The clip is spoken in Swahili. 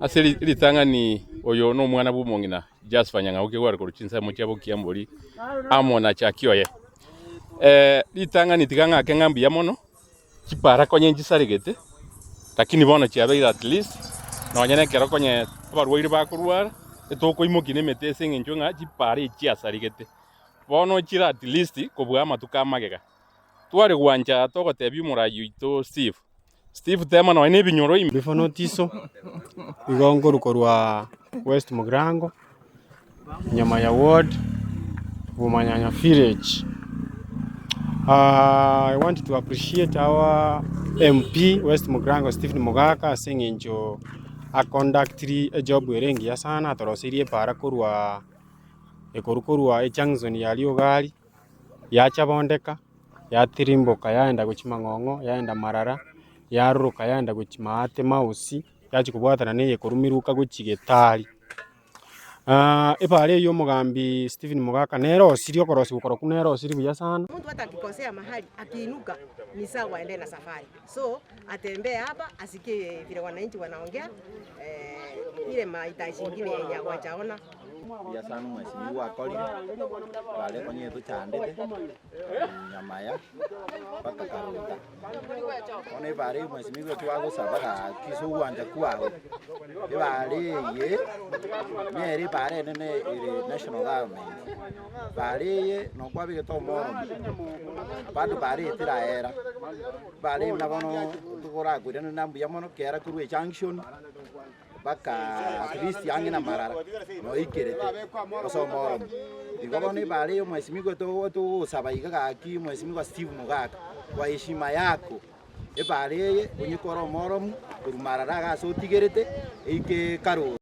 ase litang'ani oyo no mwana bumong'ina just fanyanga ukegwara koruchinsa mochabo kiambori amona chakioye litang'ani tigang'ake ng'ambi ya mono chipara konye nchisaregete lakini bono chiabeire at least nonyene kero konye abarwaire bakorwara etokoimoki nemete ase eng'encho ng'a chipara echiasarigete bono chira at least kobua amatuko amagega tware gwanja togotebia omorayi oito Steve tema nonya ebinyoro ime before notiso igongo rukorwa West Mugirango Nyamaya Ward Bumanyanya Village. I want to appreciate our MP West Mugirango Stephen Mogaka aseng'encho a conductri a job werengia sana atorosirie para korwa ekorukorwa echangson yali ogari yachabondeka yatirimboka yaenda gochimang'ong'o yaenda Marara yaruruka yaenda gochimaate mausi yachikubwatana neye korumiruka gochigetari epare yo mugambi Stephen Mogaka nero sirio korosi gukoroku nero siri buya sana. Mtu hata akikosea mahali akiinuka ni sawa aende na safari, so atembee hapa asikie vile wananchi wanaongea ile mahitaji mengine yenye hawajaona. Ya sana mheshimiwa akolire wale kwenye yetu chandete Nyamaya mpaka Karuta one bari mheshimiwa tuwago sabaka kisu wanja kwao bari ye neri bari nene ile national government bari ye no kwabige to moro bado bari tira era bari na bono tukora kwirana nambu ya mono kera kurwe junction baka at least yangi na Marara no ikerete oso moro igobo ni bale mheshimiwa to sabaiga gaki mheshimiwa Steve Mogaka kwa heshima yako bale unyikoro moro kurumarara ga so tigerete ike karo